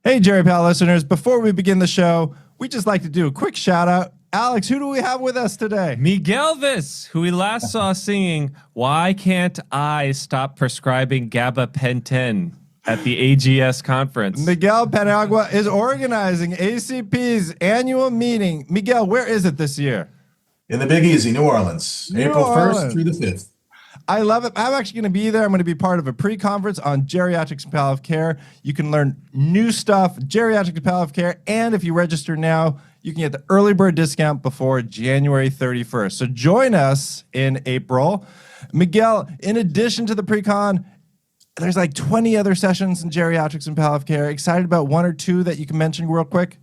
Hey, Jerry Pal listeners, before we begin the show, we just like to do a quick shout out. Alex, who do we have with us today? Miguelvis, who we last saw singing Why Can't I Stop Prescribing Gabapentin at the AGS conference. Miguel Penagua is organizing ACP's annual meeting. Miguel, where is it this year? In the Big Easy, New Orleans, April 1st through the 5th. I love it. I'm actually going to be there. I'm going to be part of a pre-conference on geriatrics and palliative care. You can learn new stuff, geriatrics and palliative care, and if you register now, you can get the early bird discount before January 31st. So join us in April. Miguel, in addition to the pre-con, there's like 20 other sessions in geriatrics and palliative care. Excited about one or two that you can mention real quick?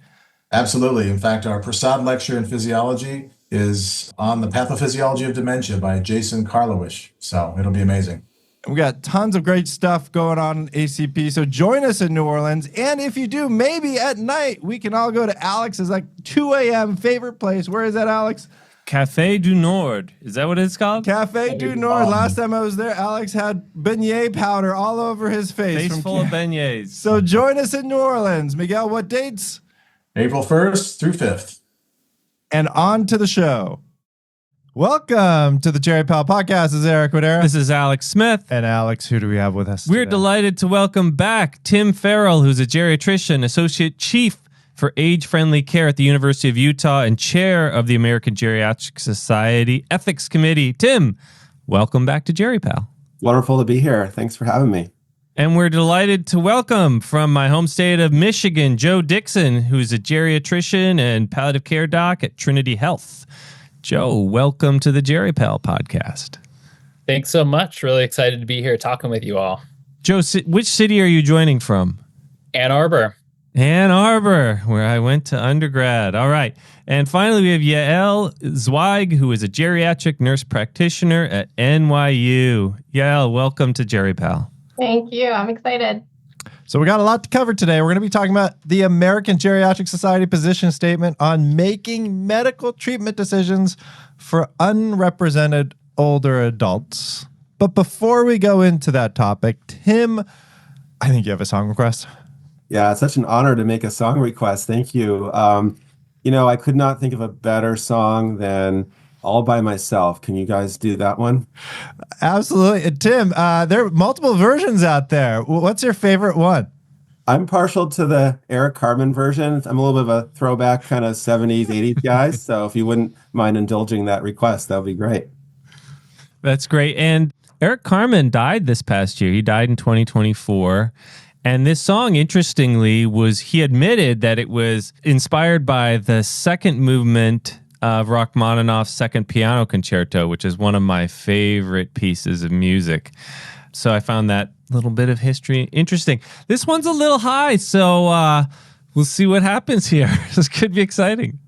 Absolutely. In fact, our Prasad lecture in physiology is on the pathophysiology of dementia by Jason Karlowicz. So it'll be amazing. We got tons of great stuff going on in ACP. So join us in New Orleans. And if you do, maybe at night, we can all go to Alex's like 2 a.m. favorite place. Where is that, Alex? Café du Nord. Is that what it's called? Café du Nord. Last time I was there, Alex had beignet powder all over his face. Face full of beignets. So join us in New Orleans. Miguel, what dates? April 1st through 5th. And on to the show. Welcome to the Jerry Pal Podcast. This is Eric Wadera. This is Alex Smith. And Alex, who do we have with us We're today? delighted to welcome back Tim Farrell, who's a geriatrician, associate chief for age-friendly care at the University of Utah and chair of the American Geriatric Society Ethics Committee. Tim, welcome back to Jerry Pal. Wonderful to be here. Thanks for having me. And we're delighted to welcome from my home state of Michigan, Joe Dixon, who's a geriatrician and palliative care doc at Trinity Health. Joe, welcome to the Jerry Pal podcast. Thanks so much. Really excited to be here talking with you all. Joe, which city are you joining from? Ann Arbor. Ann Arbor, where I went to undergrad. All right. And finally, we have Yael Zweig, who is a geriatric nurse practitioner at NYU. Yael, welcome to Jerry Pal. Thank you. I'm excited. So we got a lot to cover today. We're going to be talking about the American Geriatric Society position statement on making medical treatment decisions for unrepresented older adults. But before we go into that topic, Tim, I think you have a song request. Yeah, it's such an honor to make a song request. Thank you. I could not think of a better song than All by Myself. Can you guys do that one? Absolutely. And Tim, there are multiple versions out there. What's your favorite one? I'm partial to the Eric Carmen version. I'm a little bit of a throwback kind of 70s, 80s guy. So if you wouldn't mind indulging that request, that would be great. That's great. And Eric Carmen died this past year. He died in 2024. And this song, interestingly, he admitted that it was inspired by the second movement of Rachmaninoff's Second Piano Concerto, which is one of my favorite pieces of music. So I found that little bit of history interesting. This one's a little high, so we'll see what happens here. This could be exciting.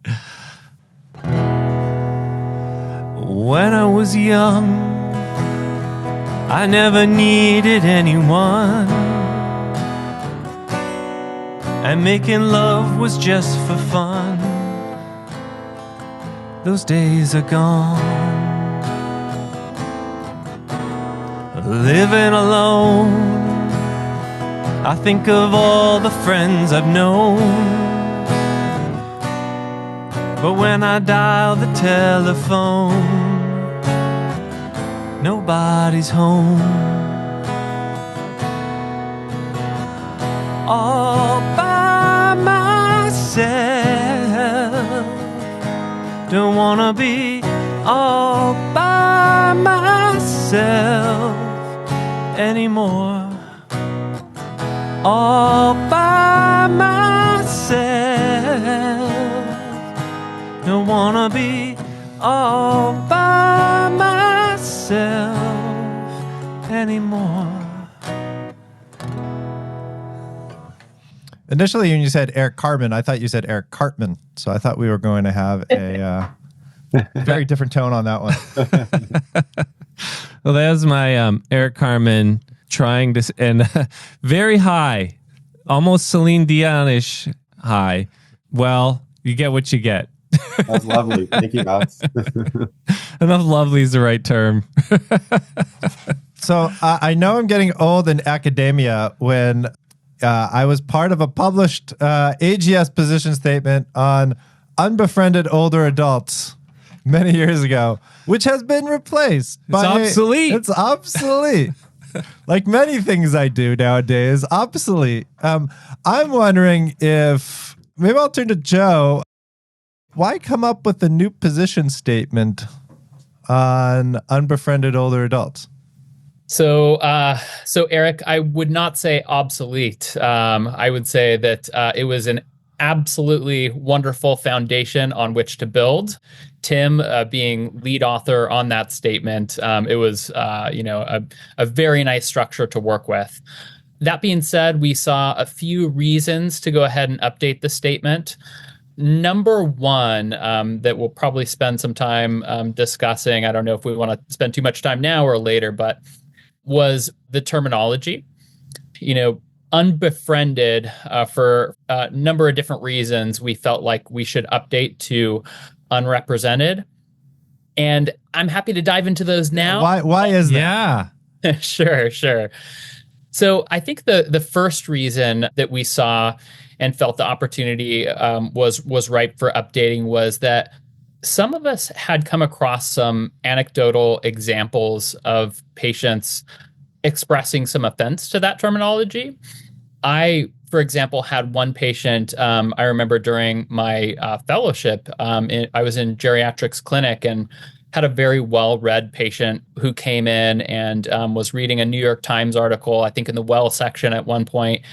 When I was young, I never needed anyone, and making love was just for fun. Those days are gone. Living alone, I think of all the friends I've known. But when I dial the telephone, nobody's home. All by myself, don't wanna be all by myself anymore. All by myself, don't wanna be all by myself anymore. Initially, when you said Eric Carmen, I thought you said Eric Cartman. So I thought we were going to have a very different tone on that one. Well, that was my Eric Carmen trying to, and very high, almost Celine Dion-ish high. Well, you get what you get. That's lovely. Thank you, Alex. Enough lovely is the right term. So I know I'm getting old in academia when I was part of a published AGS position statement on unbefriended older adults many years ago, which has been replaced by obsolete. It's obsolete. Like many things I do nowadays, obsolete. I'm wondering if maybe I'll turn to Joe. Why come up with a new position statement on unbefriended older adults? So Eric, I would not say obsolete. I would say that it was an absolutely wonderful foundation on which to build. Tim being lead author on that statement, it was a very nice structure to work with. That being said, we saw a few reasons to go ahead and update the statement. Number one, that we'll probably spend some time discussing, I don't know if we want to spend too much time now or later, but was the terminology. Unbefriended, for a number of different reasons, we felt like we should update to unrepresented. And I'm happy to dive into those now. Why is that? Yeah. Sure. So I think the first reason that we saw and felt the opportunity was ripe for updating was that some of us had come across some anecdotal examples of patients expressing some offense to that terminology. I, for example, had one patient, I remember during my fellowship, I was in Geriatrics clinic and had a very well-read patient who came in and was reading a New York Times article, I think in the well section at one point.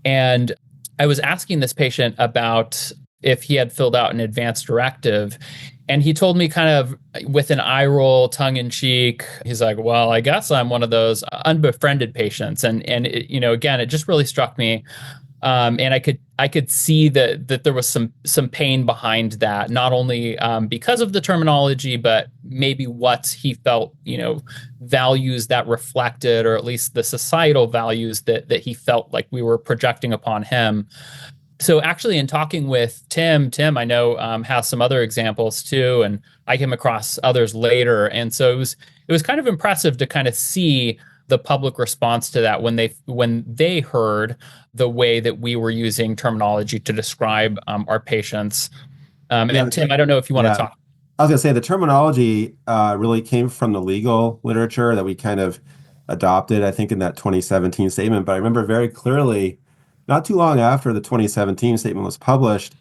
And I was asking this patient about if he had filled out an advance directive. And he told me kind of with an eye roll, tongue in cheek, he's like, well, I guess I'm one of those unbefriended patients. And again, it just really struck me. And I could see that there was some pain behind that, not only because of the terminology, but maybe what he felt, values that reflected, or at least the societal values that he felt like we were projecting upon him. So actually, in talking with Tim, I know has some other examples too, and I came across others later. And so it was kind of impressive to kind of see the public response to that when they heard the way that we were using terminology to describe our patients. And Tim, I don't know if you want to talk. I was going to say the terminology really came from the legal literature that we kind of adopted, I think, in that 2017 statement. But I remember very clearly, not too long after the 2017 statement was published,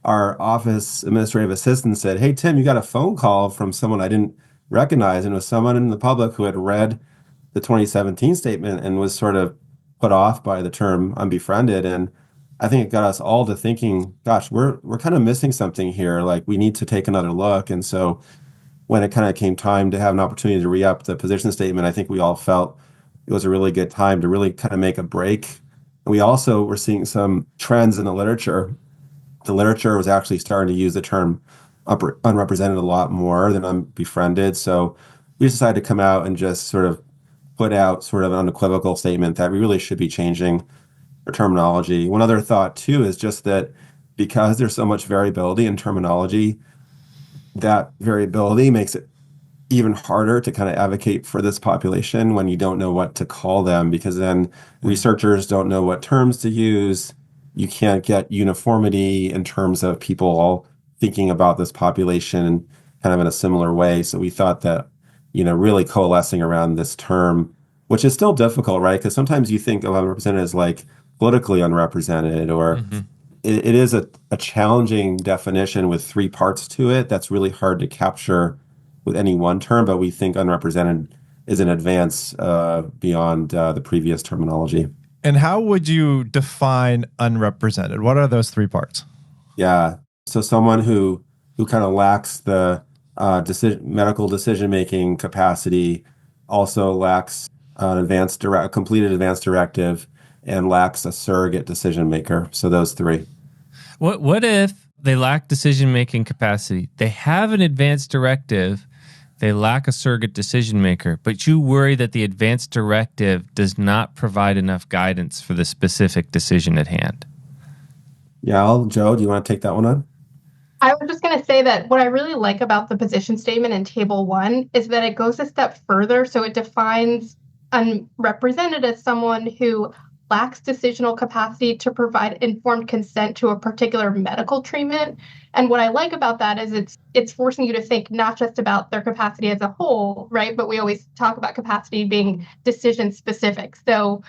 our office administrative assistant said, hey, Tim, you got a phone call from someone I didn't recognize. And it was someone in the public who had read the 2017 statement and was sort of put off by the term unbefriended. And I think it got us all to thinking, gosh, we're kind of missing something here. Like, we need to take another look. And so when it kind of came time to have an opportunity to re-up the position statement, I think we all felt it was a really good time to really kind of make a break. We also were seeing some trends in the literature. The literature was actually starting to use the term unrepresented a lot more than unbefriended. So we just decided to come out and just sort of put out sort of an unequivocal statement that we really should be changing our terminology. One other thought, too, is just that because there's so much variability in terminology, that variability makes it even harder to kind of advocate for this population when you don't know what to call them, because then researchers don't know what terms to use. You can't get uniformity in terms of people all thinking about this population kind of in a similar way. So we thought that, really coalescing around this term, which is still difficult, right? Because sometimes you think of unrepresented as like politically unrepresented, or it is a challenging definition with three parts to it that's really hard to capture with any one term, but we think unrepresented is an advance beyond the previous terminology. And how would you define unrepresented? What are those three parts? Yeah, so someone who kind of lacks the medical decision-making capacity, also lacks a completed advanced directive, and lacks a surrogate decision maker. So those three. What if they lack decision-making capacity? They have an advanced directive. They lack a surrogate decision maker, but you worry that the advanced directive does not provide enough guidance for the specific decision at hand. Yael, Joe, do you want to take that one on? I was just going to say that what I really like about the position statement in Table 1 is that it goes a step further. So it defines unrepresented as someone who lacks decisional capacity to provide informed consent to a particular medical treatment. And what I like about that is it's forcing you to think not just about their capacity as a whole, right? But we always talk about capacity being decision specific. So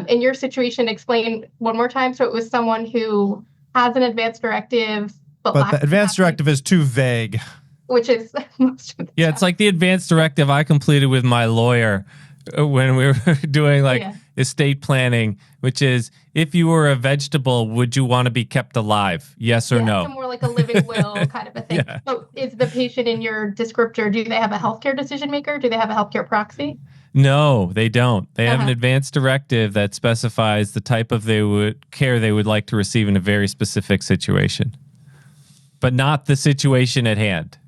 in your situation, explain one more time. So it was someone who has an advance directive, but But lacks the advanced capacity, directive is too vague. which is most of the Yeah, it's like the advanced directive I completed with my lawyer when we were doing estate planning, which is if you were a vegetable, would you want to be kept alive? Yes or no? It's more like a living will kind of a thing. Yeah. So is the patient in your descriptor, do they have a healthcare decision maker? Do they have a healthcare proxy? No, they don't. They have an advanced directive that specifies the type of care they would like to receive in a very specific situation, but not the situation at hand.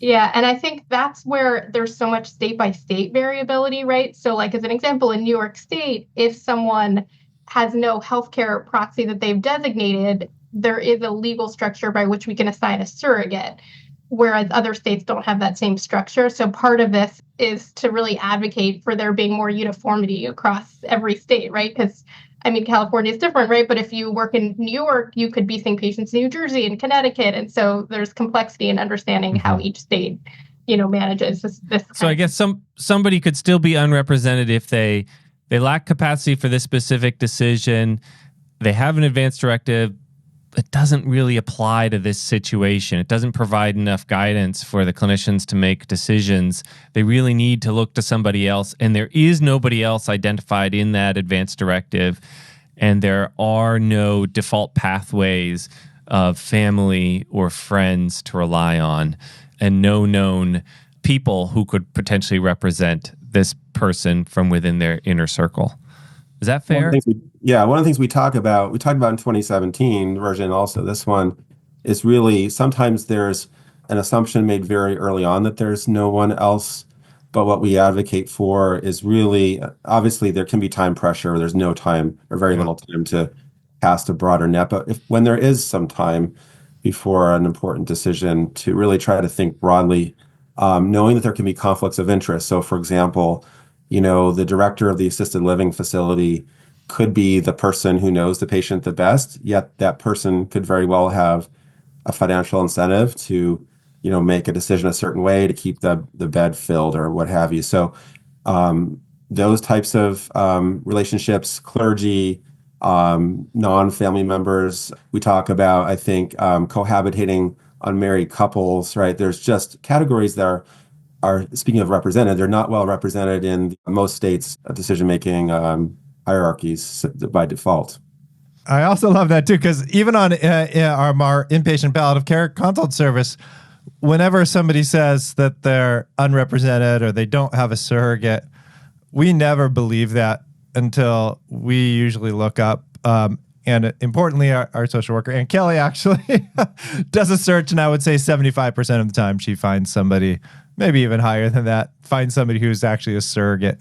Yeah, and I think that's where there's so much state by state variability, right? So like as an example, in New York State, if someone has no healthcare proxy that they've designated, there is a legal structure by which we can assign a surrogate, whereas other states don't have that same structure. So part of this is to really advocate for there being more uniformity across every state, right? Because I mean, California is different, right? But if you work in New York, you could be seeing patients in New Jersey and Connecticut. And so there's complexity in understanding how each state, manages this. So I guess somebody could still be unrepresented if they lack capacity for this specific decision. They have an advanced directive. It doesn't really apply to this situation. It doesn't provide enough guidance for the clinicians to make decisions. They really need to look to somebody else, and there is nobody else identified in that advanced directive, and there are no default pathways of family or friends to rely on, and no known people who could potentially represent this person from within their inner circle. Is that fair? One of the things we talked about in 2017 version, also this one, is really sometimes there's an assumption made very early on that there's no one else. But what we advocate for is really, obviously there can be time pressure, or there's no time or very little time to cast a broader net. But when there is some time before an important decision, to really try to think broadly, knowing that there can be conflicts of interest. So for example, the director of the assisted living facility could be the person who knows the patient the best, yet that person could very well have a financial incentive to, make a decision a certain way to keep the bed filled or what have you. So those types of relationships, clergy, non-family members, we talk about, I think, cohabitating unmarried couples, right? There's just categories that are speaking of represented, they're not well represented in most states' decision-making hierarchies by default. I also love that too, because even on our inpatient palliative care consult service, whenever somebody says that they're unrepresented or they don't have a surrogate, we never believe that until we usually look up. And importantly, our social worker, and Kelly actually does a search, and I would say 75% of the time she finds somebody, maybe even higher than that, finds somebody who's actually a surrogate.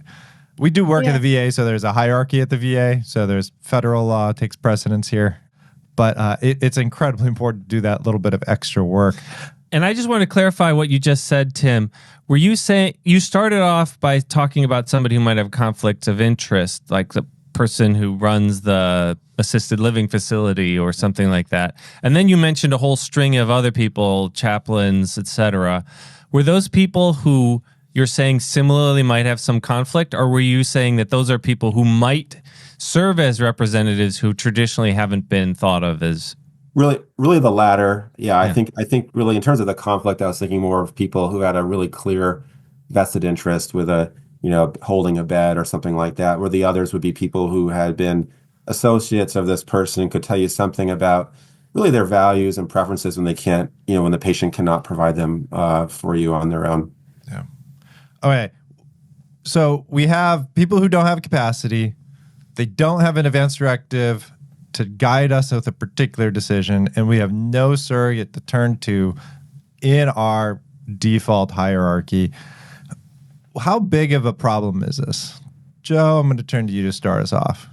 We do work in the VA, so there's a hierarchy at the VA. So there's federal law takes precedence here. But it's incredibly important to do that little bit of extra work. And I just want to clarify what you just said, Tim. Were you saying, you started off by talking about somebody who might have conflicts of interest, like the person who runs the assisted living facility or something like that. And then you mentioned a whole string of other people, chaplains, etc. Were those people who you're saying similarly might have some conflict, or were you saying that those are people who might serve as representatives who traditionally haven't been thought of as? Really the latter. Yeah. I think really in terms of the conflict, I was thinking more of people who had a really clear vested interest with holding a bed or something like that, where the others would be people who had been associates of this person and could tell you something about really their values and preferences when they can't, when the patient cannot provide them for you on their own. Yeah. Okay. So we have people who don't have capacity. They don't have an advance directive to guide us with a particular decision, and we have no surrogate to turn to in our default hierarchy. How big of a problem is this? Joe, I'm going to turn to you to start us off.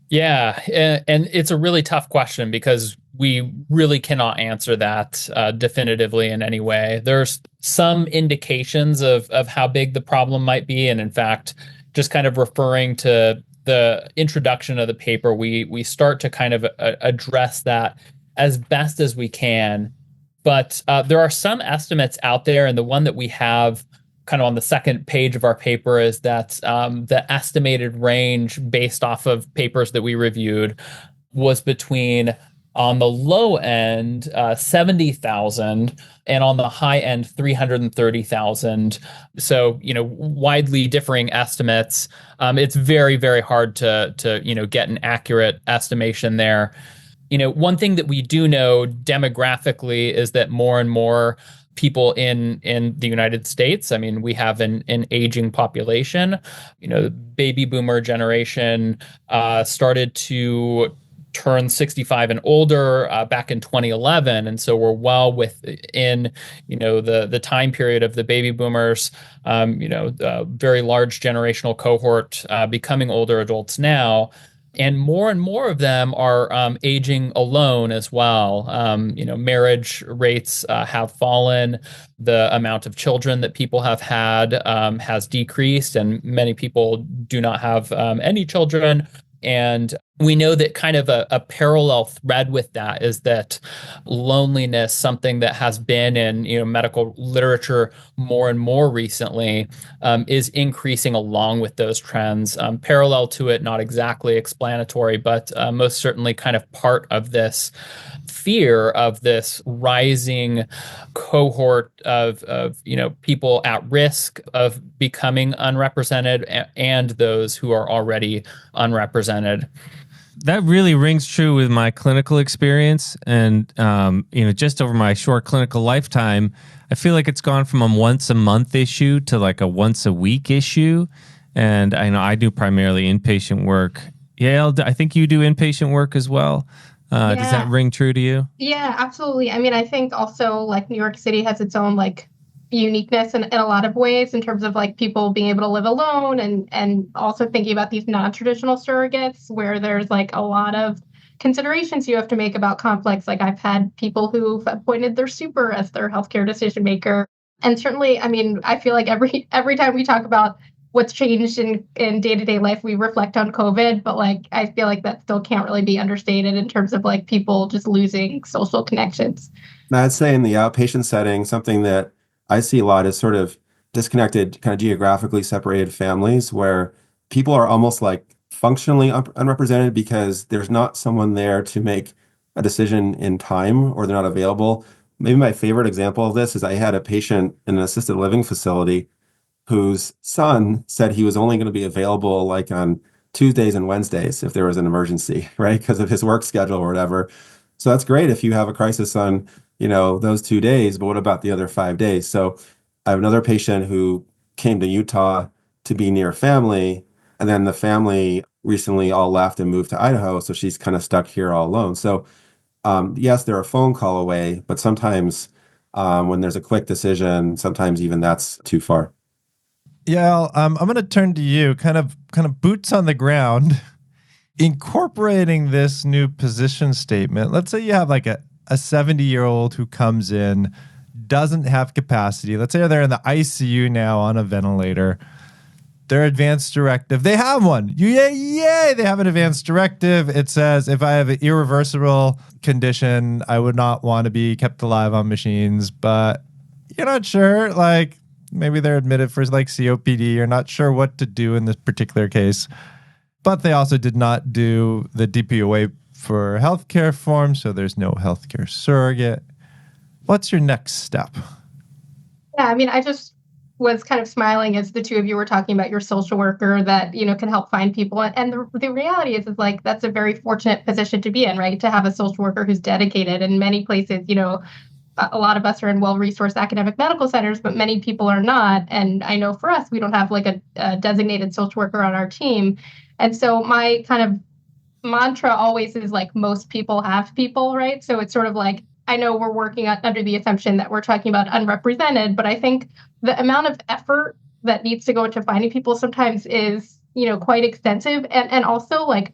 Yeah, and it's a really tough question because we really cannot answer that definitively in any way. There's some indications of how big the problem might be, and in fact, just kind of referring to the introduction of the paper, we start to kind of address that as best as we can. But there are some estimates out there, and the one that we have kind of on the second page of our paper is that the estimated range based off of papers that we reviewed was between, on the low end, 70,000, and on the high end, 330,000. So, widely differing estimates. It's very, very hard to get an accurate estimation there. One thing that we do know demographically is that more and more people in the United States, I mean, we have an aging population. The baby boomer generation started to turn 65 and older back in 2011, and so we're well within the time period of the baby boomers. Very large generational cohort becoming older adults now. And more of them are aging alone as well. Marriage rates have fallen. The amount of children that people have had has decreased, and many people do not have any children. And we know that kind of a parallel thread with that is that loneliness, something that has been in medical literature more and more recently, is increasing along with those trends. Parallel to it, not exactly explanatory, but most certainly kind of part of this fear of this rising cohort of people at risk of becoming unrepresented and those who are already unrepresented. That really rings true with my clinical experience. And, just over my short clinical lifetime, I feel like it's gone from a once a month issue to like a once a week issue. And I know I do primarily inpatient work. Yael, I think you do inpatient work as well. Does that ring true to you? Yeah, absolutely. I mean, I think also like New York City has its own like uniqueness in a lot of ways in terms of like people being able to live alone and also thinking about these non-traditional surrogates where there's like a lot of considerations you have to make about conflicts. Like I've had people who've appointed their super as their healthcare decision maker. And certainly, I mean, I feel like every time we talk about what's changed in day-to-day life, we reflect on COVID, but like I feel like that still can't really be understated in terms of like people just losing social connections. I'd say in the outpatient setting, something that I see a lot is sort of disconnected, kind of geographically separated families where people are almost like functionally unrepresented because there's not someone there to make a decision in time, or they're not available. Maybe my favorite example of this is I had a patient in an assisted living facility whose son said he was only going to be available like on Tuesdays and Wednesdays if there was an emergency, right? Because of his work schedule or whatever. So that's great if you have a crisis on, those 2 days, but what about the other 5 days? So I have another patient who came to Utah to be near family, and then the family recently all left and moved to Idaho. So she's kind of stuck here all alone. So yes, they're a phone call away, but sometimes when there's a quick decision, sometimes even that's too far. Yeah, I'm going to turn to you, kind of boots on the ground, incorporating this new position statement. Let's say you have like a 70-year-old who comes in, doesn't have capacity. Let's say they're in the ICU now on a ventilator. Their advanced directive, they have one. Yay, they have an advanced directive. It says, if I have an irreversible condition, I would not want to be kept alive on machines, but you're not sure, like, maybe they're admitted for like COPD. You're not sure what to do in this particular case. But they also did not do the DPOA for healthcare form, so there's no healthcare surrogate. What's your next step? Yeah, I mean, I just was kind of smiling as the two of you were talking about your social worker that, can help find people. And the reality is like, that's a very fortunate position to be in, right? To have a social worker who's dedicated. In many places, a lot of us are in well-resourced academic medical centers, but many people are not. And I know for us, we don't have like a designated social worker on our team. And so my kind of mantra always is like, most people have people, right? So it's sort of like, I know we're working under the assumption that we're talking about unrepresented, but I think the amount of effort that needs to go into finding people sometimes is, quite extensive and also like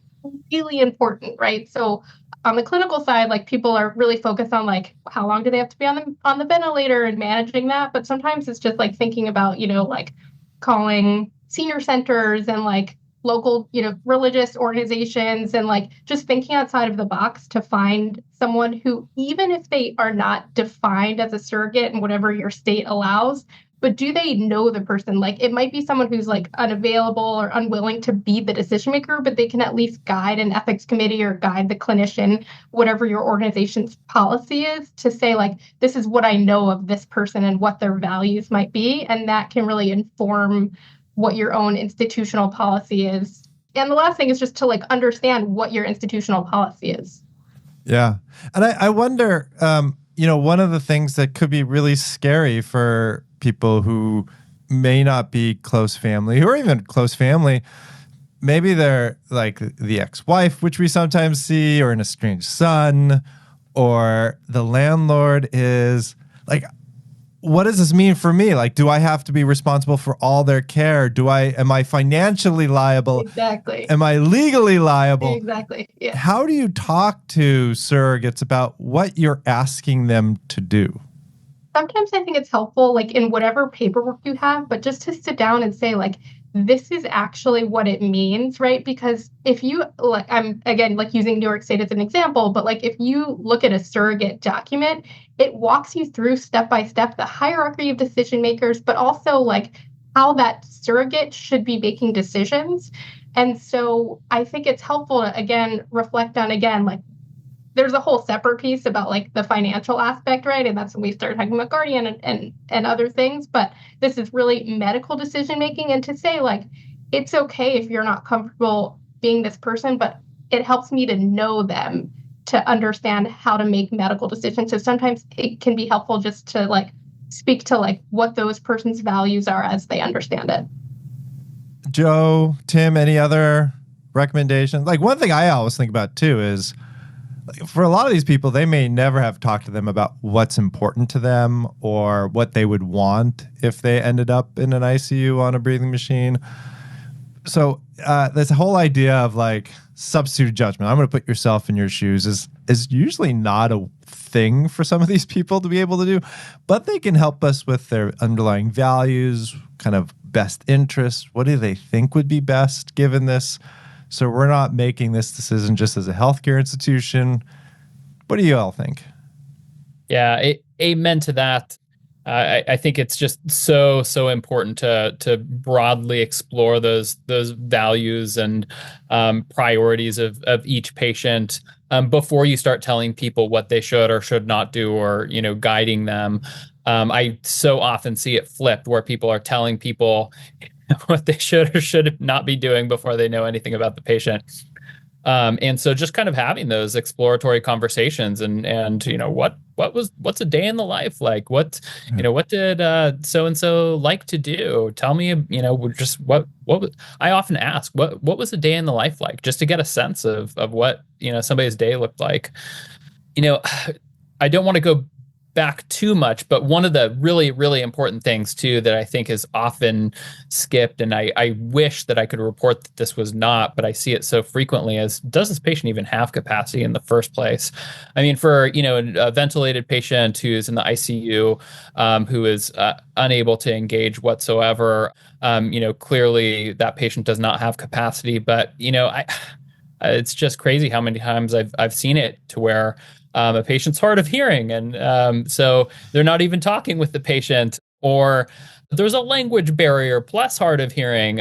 really important, right? So on the clinical side, like people are really focused on like how long do they have to be on the ventilator and managing that. But sometimes it's just like thinking about, like calling senior centers and like local, religious organizations, and like just thinking outside of the box to find someone who, even if they are not defined as a surrogate in whatever your state allows, but do they know the person? Like, it might be someone who's like unavailable or unwilling to be the decision maker, but they can at least guide an ethics committee or guide the clinician, whatever your organization's policy is, to say, like, this is what I know of this person and what their values might be. And that can really inform what your own institutional policy is. And the last thing is just to like understand what your institutional policy is. Yeah. And I wonder, one of the things that could be really scary for people who may not be close family, or even close family, maybe they're like the ex-wife, which we sometimes see, or an estranged son, or the landlord is like, what does this mean for me? Like, do I have to be responsible for all their care? Am I financially liable? Exactly. Am I legally liable? Exactly. Yeah. How do you talk to surrogates about what you're asking them to do? Sometimes I think it's helpful, like in whatever paperwork you have, but just to sit down and say, like, this is actually what it means, right? Because if you, like, I'm again, like using New York State as an example, but like if you look at a surrogate document, it walks you through step by step the hierarchy of decision makers, but also like how that surrogate should be making decisions. And so I think it's helpful to, again, reflect on, again, like, there's a whole separate piece about like the financial aspect, right? And that's when we start talking about guardian and other things. But this is really medical decision making. And to say, like, it's okay if you're not comfortable being this person, but it helps me to know them to understand how to make medical decisions. So sometimes it can be helpful just to like speak to like what those person's values are as they understand it. Joe, Tim, any other recommendations? Like, one thing I always think about too is, for a lot of these people, they may never have talked to them about what's important to them or what they would want if they ended up in an ICU on a breathing machine. So this whole idea of like substitute judgment, I'm going to put yourself in your shoes, is usually not a thing for some of these people to be able to do, but they can help us with their underlying values, kind of best interests. What do they think would be best given this? So we're not making this decision just as a healthcare institution. What do you all think? Yeah, amen to that. I think it's just so important to broadly explore those values and priorities of each patient before you start telling people what they should or should not do, or guiding them. I so often see it flipped, where people are telling people what they should or should not be doing before they know anything about the patient. And so just kind of having those exploratory conversations and what's a day in the life like? What did so-and-so like to do? Tell me, just what I often ask, what was a day in the life like, just to get a sense of what, somebody's day looked like. I don't want to go back too much, but one of the really, really important things too that I think is often skipped, and I wish that I could report that this was not, but I see it so frequently, is, does this patient even have capacity in the first place? I mean, for a ventilated patient who's in the ICU, who is unable to engage whatsoever, clearly that patient does not have capacity. But it's just crazy how many times I've seen it to where a patient's hard of hearing, and so they're not even talking with the patient, or there's a language barrier plus hard of hearing,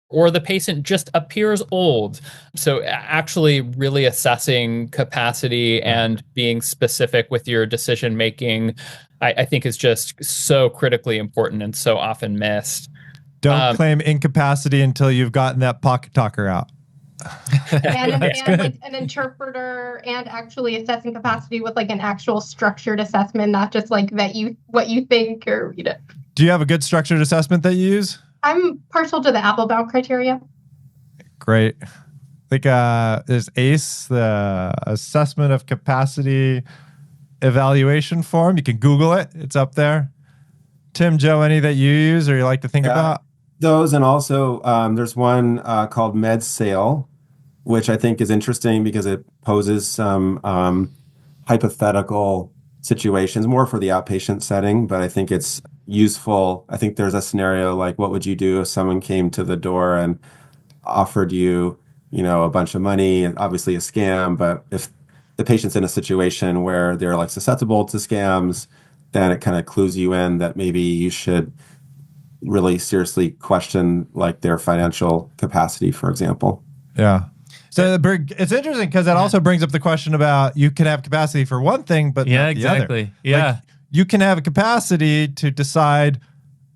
or the patient just appears old. So actually really assessing capacity and being specific with your decision making, I think, is just so critically important and so often missed. Don't claim incapacity until you've gotten that pocket talker out. and like an interpreter, and actually assessing capacity with like an actual structured assessment, not just like what you think, or Do you have a good structured assessment that you use? I'm partial to the Applebaum criteria. Great. Like is ACE, the assessment of capacity evaluation form. You can Google it. It's up there. Tim, Joe, any that you use or you like to think about? Those, and also there's one called MedSail, which I think is interesting because it poses some hypothetical situations, more for the outpatient setting, but I think it's useful. I think there's a scenario like, what would you do if someone came to the door and offered you, a bunch of money, and obviously a scam. But if the patient's in a situation where they're like susceptible to scams, then it kind of clues you in that maybe you should really seriously question like their financial capacity, for example. Yeah. So it's interesting because that also brings up the question about you can have capacity for one thing, but not the other. exactly. Yeah. Like, you can have a capacity to decide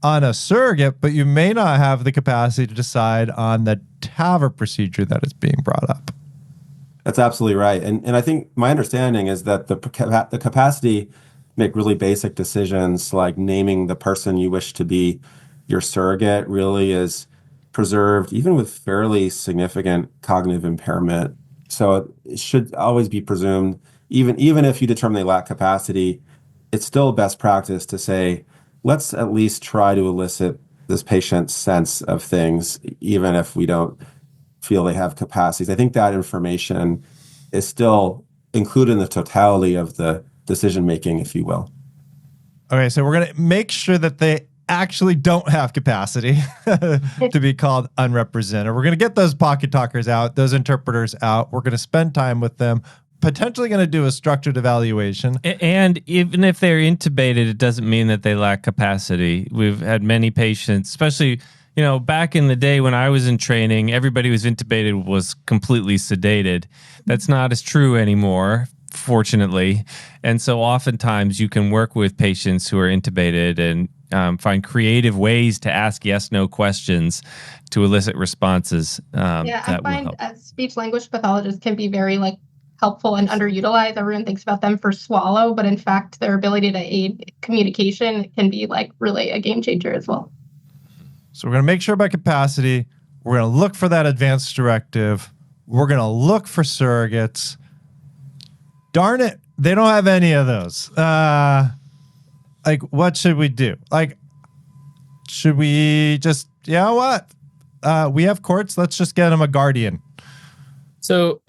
on a surrogate, but you may not have the capacity to decide on the TAVR procedure that is being brought up. That's absolutely right. And I think my understanding is that the capacity to make really basic decisions like naming the person you wish to be your surrogate really is preserved even with fairly significant cognitive impairment. So it should always be presumed, even if you determine they lack capacity, it's still best practice to say, let's at least try to elicit this patient's sense of things, even if we don't feel they have capacities. I think that information is still included in the totality of the decision making, if you will. Okay, so we're going to make sure that they actually don't have capacity to be called unrepresented. We're going to get those pocket talkers out, those interpreters out. We're going to spend time with them, potentially going to do a structured evaluation. And even if they're intubated, it doesn't mean that they lack capacity. We've had many patients, especially, back in the day when I was in training, everybody who was intubated was completely sedated. That's not as true anymore, fortunately. And so oftentimes you can work with patients who are intubated and find creative ways to ask yes/no questions to elicit responses. I find speech language pathologists can be very helpful and underutilized. Everyone thinks about them for swallow, but in fact, their ability to aid communication can be really a game changer as well. So we're going to make sure about capacity. We're going to look for that advanced directive. We're going to look for surrogates. Darn it, they don't have any of those. What should we do? Should we just, we have courts. Let's just get them a guardian. So,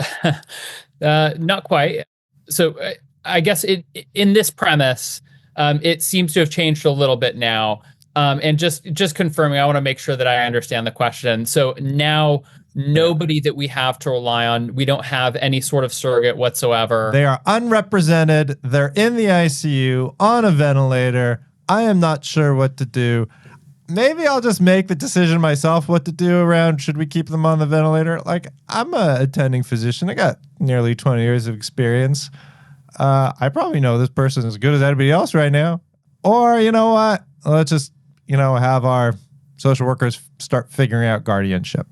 not quite. So, I guess in this premise, it seems to have changed a little bit now. And just confirming, I want to make sure that I understand the question. So now, nobody that we have to rely on, we don't have any sort of surrogate whatsoever. They are unrepresented. They're in the ICU on a ventilator. I am not sure what to do. Maybe I'll just make the decision myself what to do around should we keep them on the ventilator. I'm a attending physician. I got nearly 20 years of experience. I probably know this person as good as anybody else right now. Or, you know what? Let's just, have our social workers start figuring out guardianship.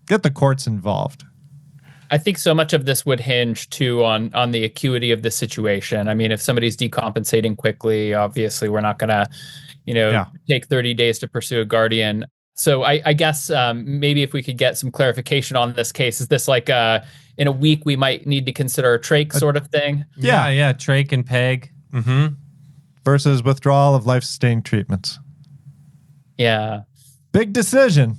Get the courts involved. I think so much of this would hinge too on the acuity of the situation. I mean, if somebody's decompensating quickly, obviously we're not going to, take 30 days to pursue a guardian. So I guess maybe if we could get some clarification on this case, is this in a week we might need to consider a trach sort of thing? Yeah, trach and peg. Mm-hmm. Versus withdrawal of life-sustaining treatments. Yeah. Big decision.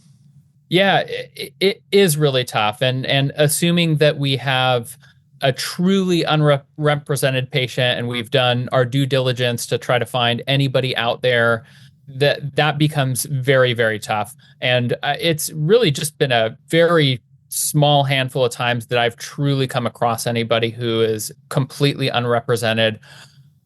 Yeah, it is really tough. And assuming that we have a truly unrepresented patient and we've done our due diligence to try to find anybody out there, that becomes very, very tough. And it's really just been a very small handful of times that I've truly come across anybody who is completely unrepresented.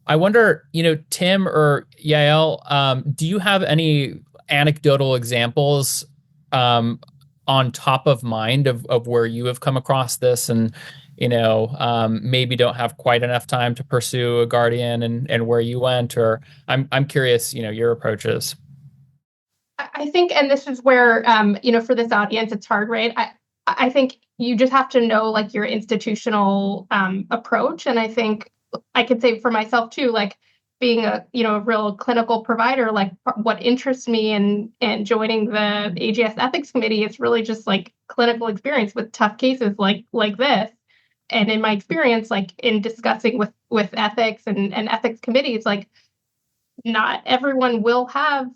I wonder, Tim or Yael, do you have any anecdotal examples on top of mind of where you have come across this and, maybe don't have quite enough time to pursue a guardian and where you went? Or I'm curious, your approaches. I think, and this is where, for this audience, it's hard, right? I think you just have to know your institutional approach. And I think I could say for myself too, being a real clinical provider, what interests me in joining the AGS ethics committee is really just clinical experience with tough cases like this. And in my experience, in discussing with ethics and ethics committees, not everyone will have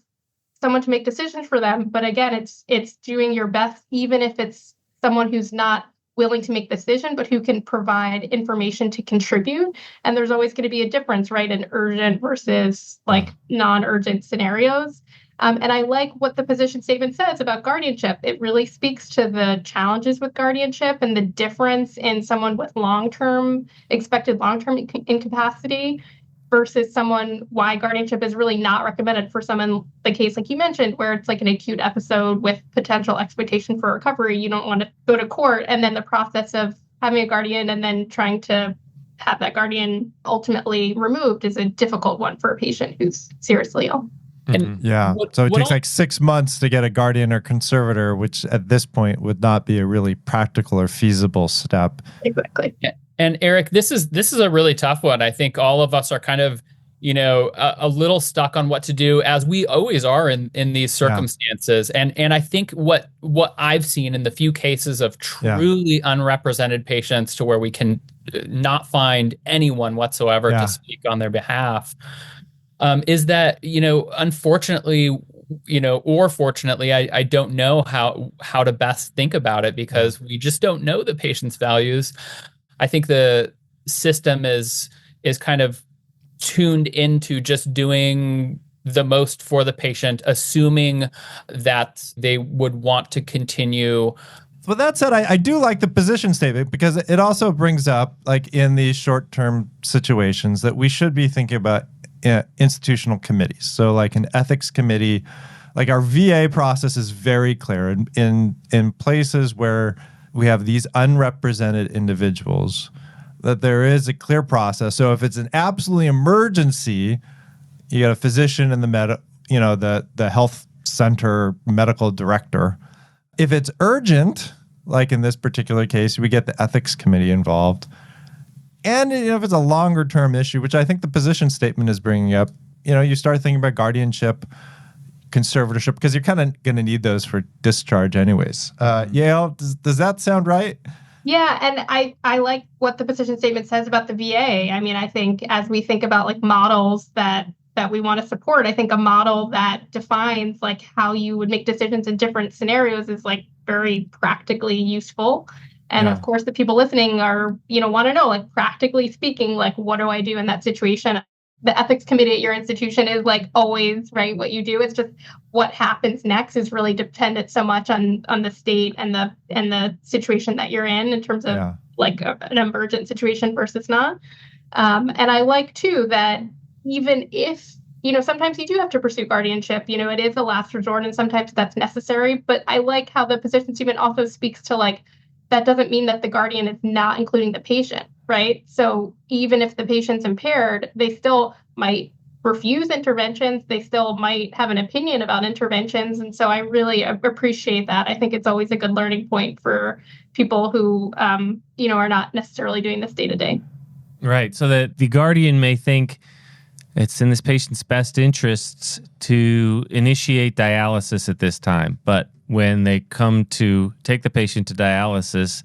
someone to make decisions for them. But again, it's doing your best, even if it's someone who's not willing to make the decision, but who can provide information to contribute. And there's always going to be a difference, right? In urgent versus non-urgent scenarios. And I like what the position statement says about guardianship. It really speaks to the challenges with guardianship and the difference in someone with expected long-term incapacity versus someone, why guardianship is really not recommended for someone, the case like you mentioned, where it's like an acute episode with potential expectation for recovery. You don't want to go to court and then the process of having a guardian and then trying to have that guardian ultimately removed is a difficult one for a patient who's seriously ill. And Yeah. So it takes like 6 months to get a guardian or conservator, which at this point would not be a really practical or feasible step. Exactly. And Eric, this is a really tough one. I think all of us are kind of, a little stuck on what to do, as we always are in these circumstances. And I think what I've seen in the few cases of truly unrepresented patients to where we can not find anyone whatsoever to speak on their behalf, is that, unfortunately, or fortunately, I don't know how to best think about it, because we just don't know the patient's values. I think the system is kind of tuned into just doing the most for the patient, assuming that they would want to continue. But that said, I do like the position statement, because it also brings up, like in these short-term situations, that we should be thinking about institutional committees. So like an ethics committee, like our VA process is very clear in places where we have these unrepresented individuals, that there is a clear process. So if it's an absolute emergency, you got a physician and the health center medical director. If it's urgent, like in this particular case, we get the ethics committee involved. And if it's a longer term issue, which I think the position statement is bringing up, you start thinking about guardianship, conservatorship, because you're kind of going to need those for discharge anyways. Yael, does that sound right? Yeah, and I like what the position statement says about the VA. I mean, I think as we think about like models that we want to support, I think a model that defines like how you would make decisions in different scenarios is like very practically useful. And of course, the people listening are, want to know, like, practically speaking, like, what do I do in that situation? The ethics committee at your institution is like always, right? What you do. It's just what happens next is really dependent so much on the state and the situation that you're in terms of like an emergent situation versus not. And I like too that even if, sometimes you do have to pursue guardianship, it is a last resort and sometimes that's necessary. But I like how the position statement also speaks to like, that doesn't mean that the guardian is not including the patient, right? So even if the patient's impaired, they still might refuse interventions. They still might have an opinion about interventions. And so I really appreciate that. I think it's always a good learning point for people who, are not necessarily doing this day to day. Right. So that the guardian may think it's in this patient's best interests to initiate dialysis at this time, but when they come to take the patient to dialysis,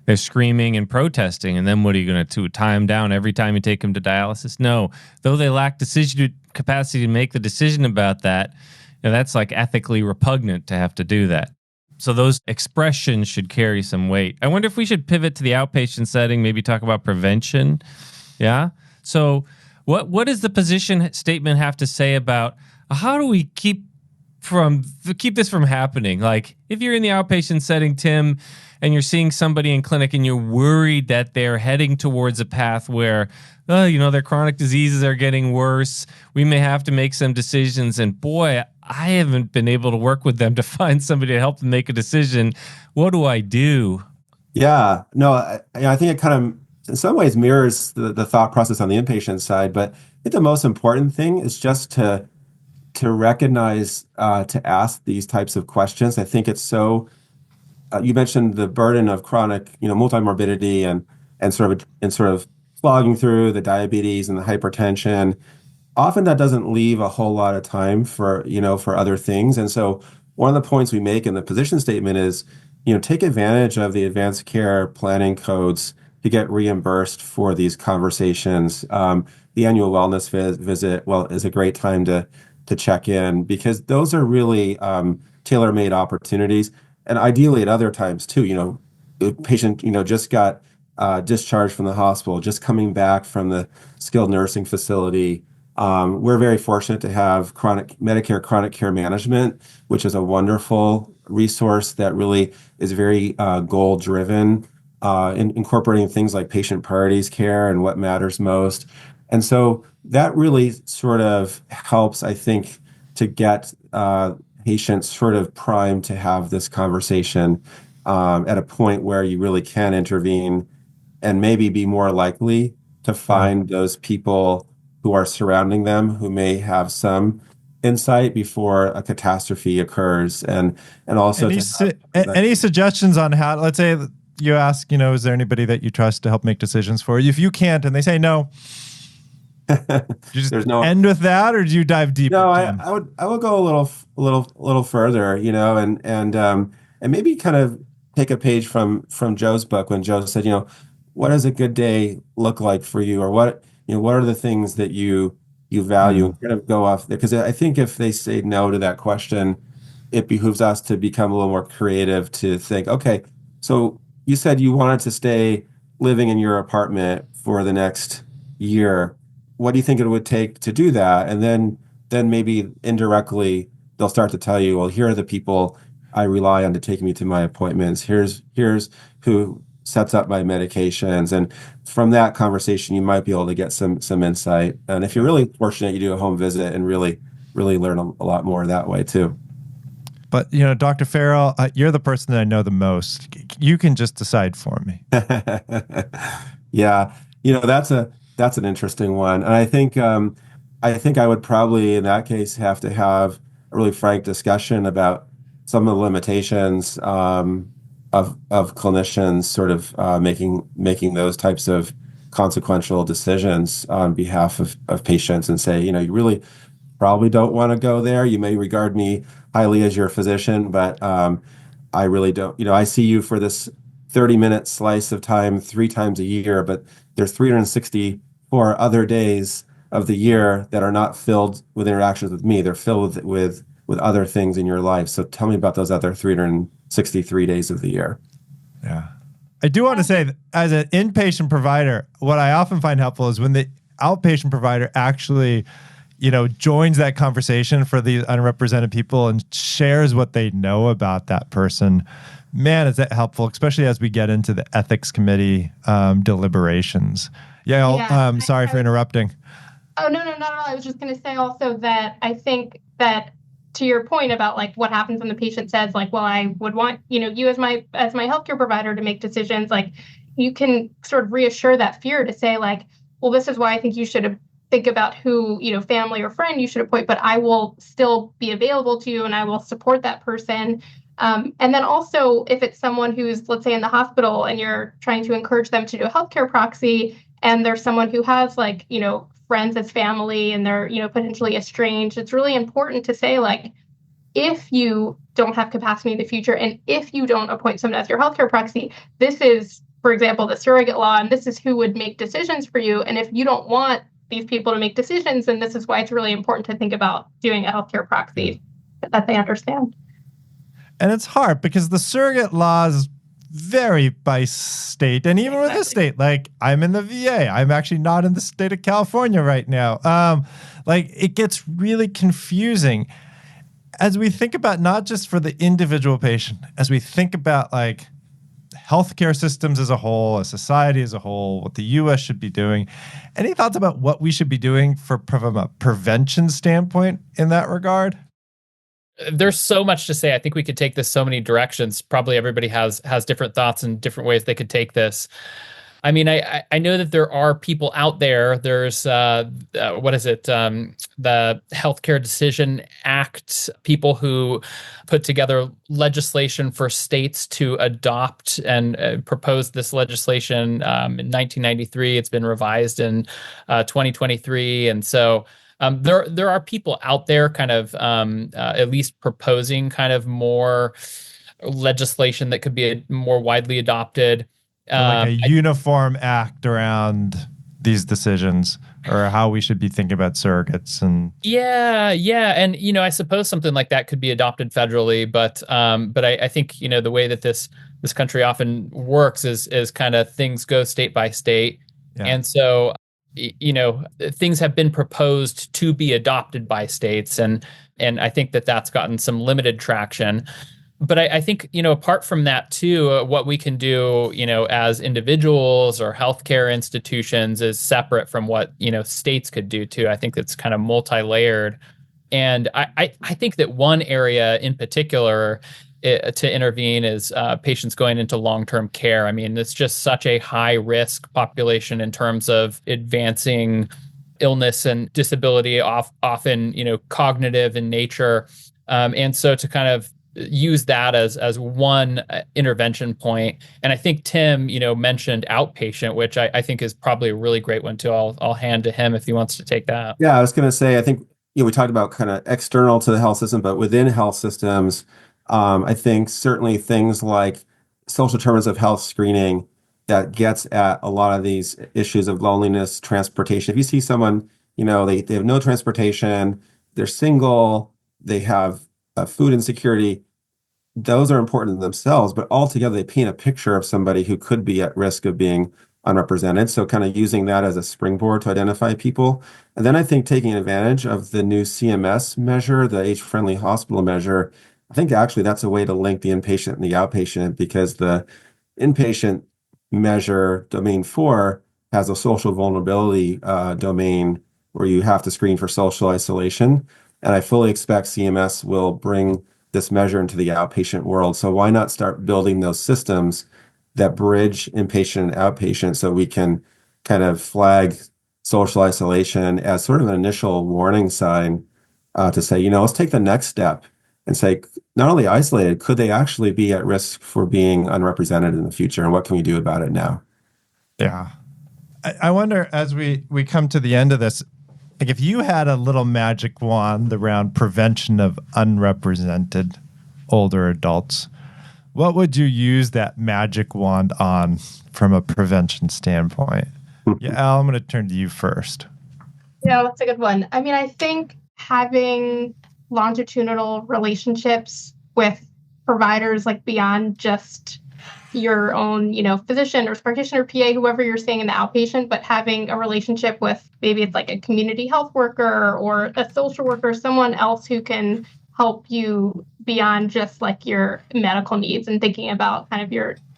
they're screaming and protesting. And then what are you going to do? Tie them down every time you take them to dialysis? No. Though they lack decision capacity to make the decision about that, that's like ethically repugnant to have to do that. So those expressions should carry some weight. I wonder if we should pivot to the outpatient setting, maybe talk about prevention. Yeah. So what does the position statement have to say about how do we keep this from happening? Like if you're in the outpatient setting, Tim, and you're seeing somebody in clinic and you're worried that they're heading towards a path where, their chronic diseases are getting worse, we may have to make some decisions. And boy, I haven't been able to work with them to find somebody to help them make a decision. What do I do? Yeah, no, I think it kind of, in some ways, mirrors the thought process on the inpatient side. But I think the most important thing is just to recognize, to ask these types of questions. I think it's so, you mentioned the burden of chronic, multimorbidity and sort of slogging through the diabetes and the hypertension. Often that doesn't leave a whole lot of time for other things. And so one of the points we make in the position statement is, take advantage of the advanced care planning codes to get reimbursed for these conversations. The annual wellness visit, is a great time to check in, because those are really tailor-made opportunities. And ideally at other times too, the patient, just got discharged from the hospital, just coming back from the skilled nursing facility, We're very fortunate to have Medicare chronic care management, which is a wonderful resource that really is very goal driven, incorporating things like patient priorities care and what matters most. And so that really sort of helps, I think, to get patients sort of primed to have this conversation at a point where you really can intervene and maybe be more likely to find those people who are surrounding them who may have some insight before a catastrophe occurs. And also any suggestions on how, let's say you ask, is there anybody that you trust to help make decisions for you? If you can't and they say no, do you just end with that, or do you dive deeper? No, I would go a little further, and maybe kind of take a page from Joe's book when Joe said, what does a good day look like for you, or what are the things that you value, and kind of go off there. Because I think if they say no to that question, it behooves us to become a little more creative to think, okay, so you said you wanted to stay living in your apartment for the next year. What do you think it would take to do that? And then maybe indirectly they'll start to tell you, well, here are the people I rely on to take me to my appointments. Here's who sets up my medications. And from that conversation, you might be able to get some insight. And if you're really fortunate, you do a home visit and really learn a lot more that way too. But, Dr. Farrell, you're the person that I know the most. You can just decide for me. Yeah. That's an interesting one. And I think I would probably in that case have to have a really frank discussion about some of the limitations of clinicians sort of making those types of consequential decisions on behalf of patients, and say, you really probably don't want to go there. You may regard me highly as your physician, but I really don't. I see you for this 30-minute slice of time 3 times a year, but there's 364 other days of the year that are not filled with interactions with me. They're filled with other things in your life. So tell me about those other 363 days of the year. Yeah. I do want to say that as an inpatient provider, what I often find helpful is when the outpatient provider actually, joins that conversation for these unrepresented people and shares what they know about that person. Man, is that helpful, especially as we get into the ethics committee deliberations. Yael, sorry for interrupting. Oh, no, not at all. I was just going to say also that I think that to your point about like what happens when the patient says like, well, I would want, you as my healthcare provider to make decisions, like you can sort of reassure that fear to say like, well, this is why I think you should think about who, family or friend you should appoint, but I will still be available to you and I will support that person. And then also if it's someone who's, let's say in the hospital and you're trying to encourage them to do a healthcare proxy and there's someone who has like, friends as family and they're, potentially estranged, it's really important to say like, if you don't have capacity in the future and if you don't appoint someone as your healthcare proxy, this is, for example, the surrogate law, and this is who would make decisions for you. And if you don't want these people to make decisions, then this is why it's really important to think about doing a healthcare proxy that they understand. And it's hard because the surrogate laws vary by state, and even with this state, like I'm in the VA, I'm actually not in the state of California right now. Like it gets really confusing as we think about not just for the individual patient, as we think about like healthcare systems as a whole, a society as a whole, what the U.S. should be doing. Any thoughts about what we should be doing from a prevention standpoint in that regard? There's so much to say. I think we could take this so many directions. Probably everybody has different thoughts and different ways they could take this. I mean, I know that there are people out there. There's what is it? The Healthcare Decision Act. People who put together legislation for states to adopt and propose this legislation in 1993. It's been revised in 2023, and so. There are people out there kind of at least proposing kind of more legislation that could be more widely adopted. Like a uniform act around these decisions or how we should be thinking about surrogates and yeah. And, I suppose something like that could be adopted federally, but I think, the way that this country often works is kind of things go state by state. Yeah. And so things have been proposed to be adopted by states, and I think that that's gotten some limited traction. But I think, apart from that too, what we can do, as individuals or healthcare institutions is separate from what, states could do too. I think it's kind of multi-layered. And I think that one area in particular to intervene is patients going into long-term care. I mean, it's just such a high-risk population in terms of advancing illness and disability, often, cognitive in nature. And so to kind of use that as one intervention point. And I think Tim, mentioned outpatient, which I think is probably a really great one too. I'll hand to him if he wants to take that. Yeah, I was going to say, I think, we talked about kind of external to the health system, but within health systems, I think certainly things like social determinants of health screening that gets at a lot of these issues of loneliness, transportation. If you see someone, they have no transportation, they're single, they have food insecurity, those are important themselves, but altogether they paint a picture of somebody who could be at risk of being unrepresented. So kind of using that as a springboard to identify people. And then I think taking advantage of the new CMS measure, the age-friendly hospital measure, I think actually that's a way to link the inpatient and the outpatient, because the inpatient measure, domain 4, has a social vulnerability domain where you have to screen for social isolation. And I fully expect CMS will bring this measure into the outpatient world. So why not start building those systems that bridge inpatient and outpatient so we can kind of flag social isolation as sort of an initial warning sign to say, let's take the next step and say, not only isolated, could they actually be at risk for being unrepresented in the future? And what can we do about it now? Yeah. I wonder, as we come to the end of this, like if you had a little magic wand around prevention of unrepresented older adults, what would you use that magic wand on from a prevention standpoint? Yeah, Al, I'm going to turn to you first. Yeah, that's a good one. I mean, I think having longitudinal relationships with providers, like beyond just your own, physician or practitioner, PA, whoever you're seeing in the outpatient, but having a relationship with maybe it's like a community health worker or a social worker, someone else who can help you beyond just like your medical needs and thinking about kind of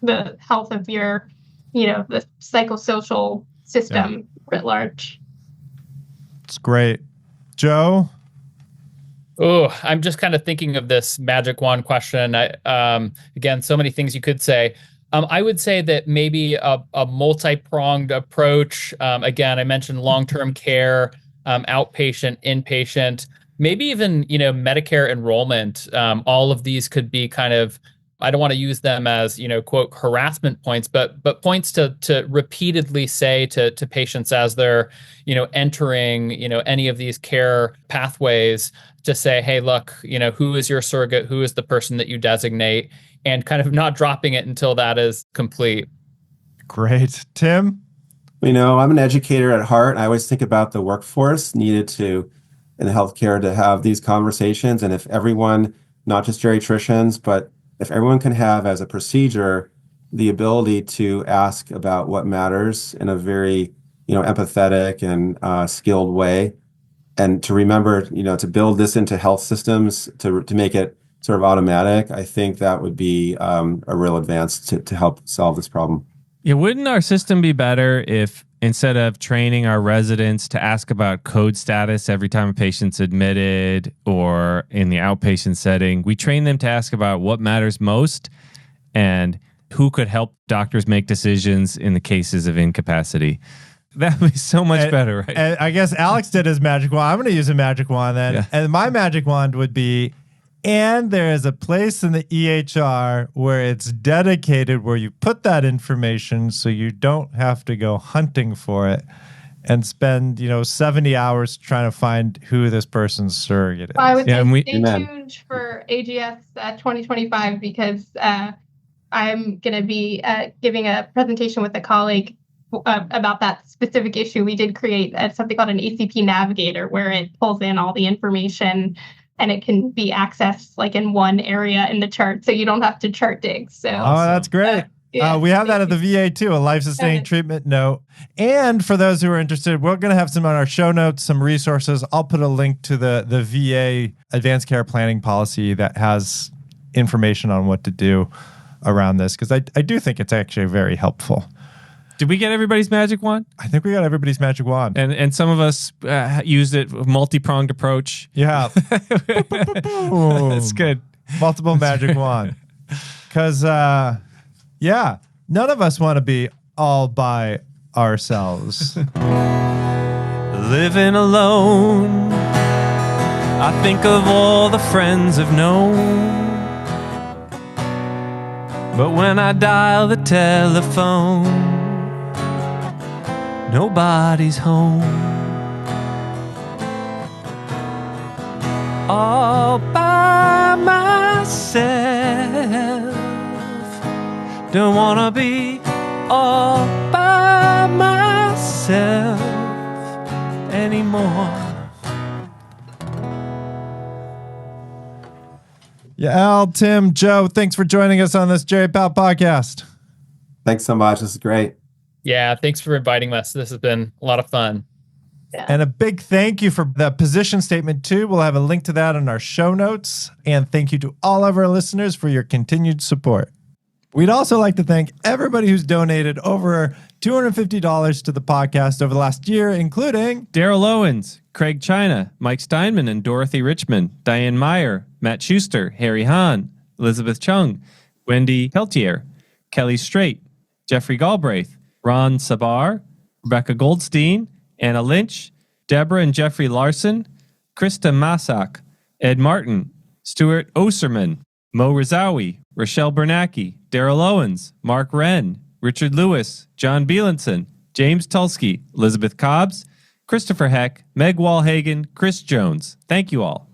the health of your, the psychosocial system writ large. It's great. Joe? Oh, I'm just kind of thinking of this magic wand question. Again, so many things you could say. I would say that maybe a multi-pronged approach. Again, I mentioned long-term care, outpatient, inpatient, maybe even, Medicare enrollment. All of these could be kind of, I don't want to use them as, quote, harassment points, but points to repeatedly say to patients as they're, entering, any of these care pathways, to say, hey, look, who is your surrogate? Who is the person that you designate? And kind of not dropping it until that is complete. Great. Tim? I'm an educator at heart. I always think about the workforce needed in healthcare to have these conversations. And if everyone, not just geriatricians, but if everyone can have as a procedure the ability to ask about what matters in a very, empathetic and skilled way, and to remember, to build this into health systems to make it sort of automatic, I think that would be a real advance to help solve this problem. Yeah, wouldn't our system be better if instead of training our residents to ask about code status every time a patient's admitted or in the outpatient setting, we train them to ask about what matters most and who could help doctors make decisions in the cases of incapacity? That would be so much better, right? And I guess Alex did his magic wand. I'm going to use a magic wand then. Yeah. And my magic wand would be, and there is a place in the EHR where it's dedicated where you put that information so you don't have to go hunting for it and spend, 70 hours trying to find who this person's surrogate is. I would say stay tuned for AGS 2025 because I'm going to be giving a presentation with a colleague about that specific issue. We did create something called an ACP Navigator where it pulls in all the information and it can be accessed like in one area in the chart, so you don't have to chart dig. So, that's great. Yeah. We have that at the VA too, a life-sustaining Okay. treatment note. And for those who are interested, we're going to have some on our show notes, some resources. I'll put a link to the VA advanced care planning policy that has information on what to do around this, because I do think it's actually very helpful. Did we get everybody's magic wand? I think we got everybody's magic wand. And some of us used it, multi-pronged approach. Yeah. That's good. Multiple magic wand. Because, yeah, none of us want to be all by ourselves. Living alone, I think of all the friends I've known. But when I dial the telephone, nobody's home. All by myself. Don't wanna be all by myself anymore. Yael, Tim, Joe, thanks for joining us on this Jerry Pal podcast. Thanks so much. This is great. Yeah, thanks for inviting us. This has been a lot of fun. And a big thank you for the position statement too. We'll have a link to that in our show notes. And thank you to all of our listeners for your continued support. We'd also like to thank everybody who's donated over $250 to the podcast over the last year, including Daryl Owens, Craig China, Mike Steinman and Dorothy Richmond, Diane Meyer, Matt Schuster, Harry Hahn, Elizabeth Chung, Wendy Peltier, Kelly Strait, Jeffrey Galbraith, Ron Sabar, Rebecca Goldstein, Anna Lynch, Deborah and Jeffrey Larson, Krista Masak, Ed Martin, Stuart Oserman, Mo Rizawi, Rochelle Bernacki, Daryl Owens, Mark Wren, Richard Lewis, John Bielenson, James Tulsky, Elizabeth Cobbs, Christopher Heck, Meg Walhagen, Chris Jones. Thank you all.